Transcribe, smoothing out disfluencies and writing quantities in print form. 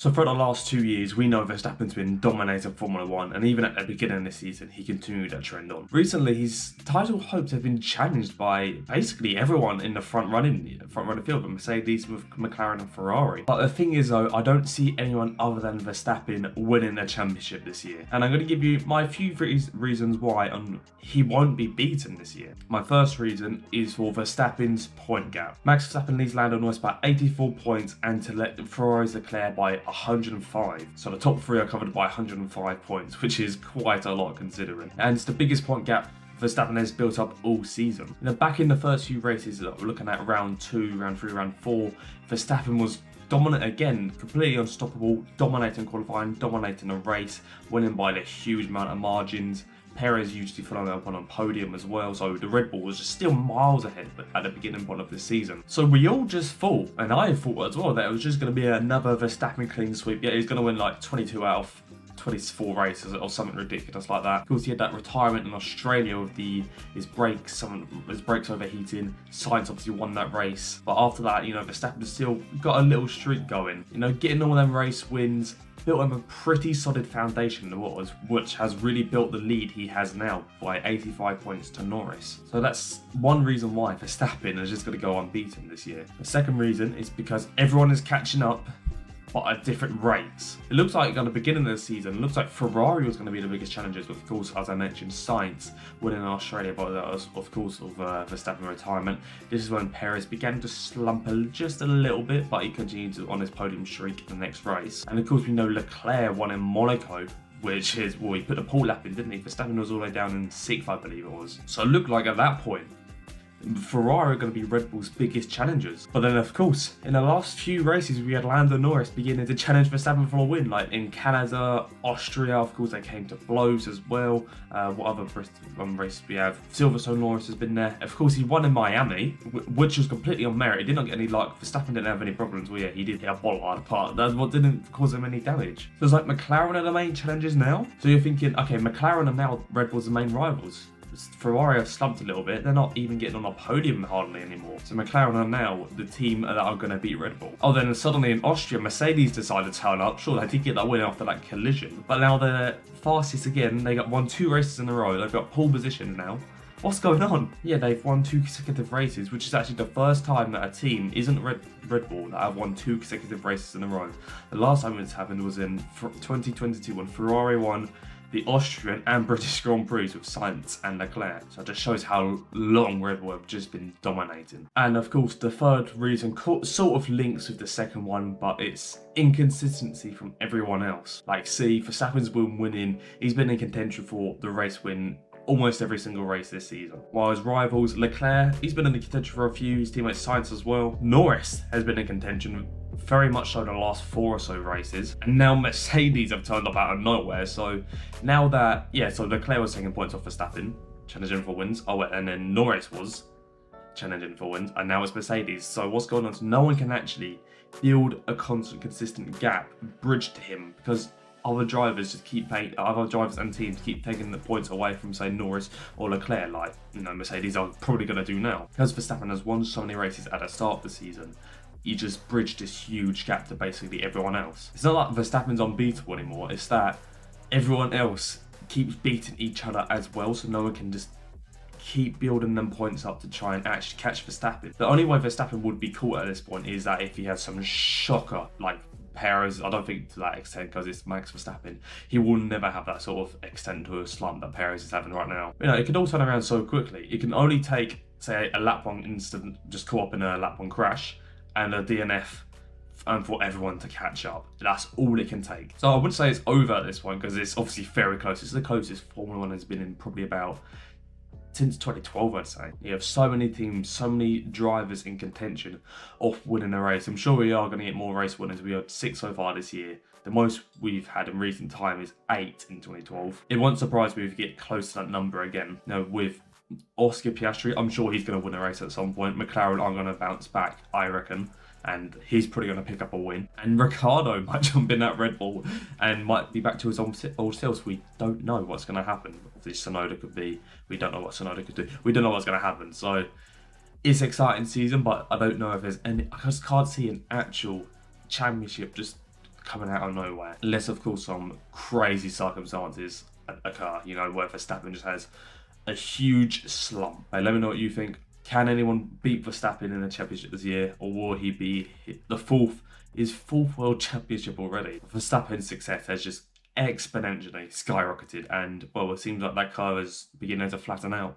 So for the last 2 years, we know Verstappen's been dominating Formula 1, and even at the beginning of the season, he continued that trend on. Recently, his title hopes have been challenged by basically everyone in the front running field, Mercedes, with McLaren and Ferrari. But the thing is though, I don't see anyone other than Verstappen winning the championship this year. And I'm going to give you my few reasons why he won't be beaten this year. My first reason is for Verstappen's point gap. Max Verstappen leads Lando Norris by 84 points and to let Ferrari's Leclerc by 105. So the top three are covered by 105 points, which is quite a lot considering. And it's the biggest point gap Verstappen has built up all season. Back in the first few races that we're looking at, round 2, round 3, round 4, Verstappen was dominant again, completely unstoppable, dominating qualifying, dominating the race, winning by a huge amount of margins. Perez usually following up on a podium as well, so the Red Bull was just still miles ahead at the beginning point of the season. So we all just thought, and I thought as well, that it was just going to be another Verstappen clean sweep. Yeah, he's going to win like 22 out of 24 races or something ridiculous like that. Of course, he had that retirement in Australia with his brakes overheating. Sainz obviously won that race, but after that, Verstappen still got a little streak going. Getting all them race wins, built him a pretty solid foundation, which has really built the lead he has now by 85 points to Norris. So that's one reason why Verstappen is just going to go unbeaten this year. The second reason is because everyone is catching up, but at different rates. It looks like at the beginning of the season, it looks like Ferrari was going to be the biggest challengers, with, of course, as I mentioned, Sainz winning in Australia, but that was, of course, of Verstappen retirement. This is when Perez began to slump just a little bit, but he continued on his podium streak in the next race. And of course, we know Leclerc won in Monaco, which is, well, he put a pole lap in, didn't he? Verstappen was all the way down in 6th, I believe it was. So it looked like at that point, Ferrari are going to be Red Bull's biggest challengers. But then, of course, in the last few races, we had Lando Norris beginning to challenge Verstappen for a win. Like in Canada, Austria, of course, they came to blows as well. What other races we have? Silverstone Norris has been there. Of course, he won in Miami, which was completely on merit. He did not get any luck. Verstappen didn't have any problems. Well, yeah, he did hit a bolt out of the park. That's what didn't cause him any damage. So it's like McLaren are the main challengers now. So you're thinking, okay, McLaren are now Red Bull's the main rivals. Ferrari have slumped a little bit. They're not even getting on a podium hardly anymore. So McLaren are now the team that are going to beat Red Bull. Oh, then suddenly in Austria, Mercedes decided to turn up. Sure, they did get that win after that collision, but now they're fastest again. They won 2 races in a row. They've got pole positions now. What's going on? Yeah, they've won 2 consecutive races, which is actually the first time that a team isn't Red Bull that have won 2 consecutive races in a row. The last time it's happened was in 2022 when Ferrari won the Austrian and British Grand Prix with Sainz and Leclerc. So it just shows how long Red Bull have just been dominating. And of course, the third reason sort of links with the second one, but it's inconsistency from everyone else. Like, see, Verstappen's been winning. He's been in contention for the race win almost every single race this season. While his rivals, Leclerc, he's been in the contention for a few, his teammate Sainz as well. Norris has been in contention very much so the last 4 or so races. And now Mercedes have turned up out of nowhere. So now that, so Leclerc was taking points off Verstappen, challenging for wins. Oh, and then Norris was challenging for wins. And now it's Mercedes. So what's going on? So no one can actually build a constant, consistent gap, bridge to him, because other drivers and teams keep taking the points away from, say, Norris or Leclerc, like, Mercedes are probably going to do now. Because Verstappen has won so many races at the start of the season, he just bridged this huge gap to basically everyone else. It's not like Verstappen's unbeatable anymore, it's that everyone else keeps beating each other as well, so no one can just keep building them points up to try and actually catch Verstappen. The only way Verstappen would be caught at this point is that if he has some shocker, like Perez, I don't think to that extent because it's Max Verstappen. He will never have that sort of extent to a slump that Perez is having right now. It can all turn around so quickly. It can only take, say, a lap 1 incident, just caught up in a lap 1 crash, and a DNF, and for everyone to catch up. That's all it can take. So I wouldn't say it's over at this point because it's obviously very close. It's the closest Formula 1 has been in probably about since 2012, I'd say. You have so many teams, so many drivers in contention of winning a race. I'm sure we are going to get more race winners. We had 6 so far this year. The most we've had in recent time is 8 in 2012. It won't surprise me if we get close to that number again. With Oscar Piastri, I'm sure he's going to win a race at some point. McLaren are going to bounce back, I reckon, and he's probably going to pick up a win. And Ricciardo might jump in that Red Bull and might be back to his old self. We don't know what's going to happen. Obviously, Tsunoda could be. We don't know what Tsunoda could do. We don't know what's going to happen. So it's an exciting season, but I don't know if there's any. I just can't see an actual championship just coming out of nowhere. Unless, of course, some crazy circumstances occur, where Verstappen just has a huge slump. Hey, let me know what you think. Can anyone beat Verstappen in the championship this year, or will he be his fourth world championship already? Verstappen's success has just exponentially skyrocketed, and well, it seems like that car is beginning to flatten out.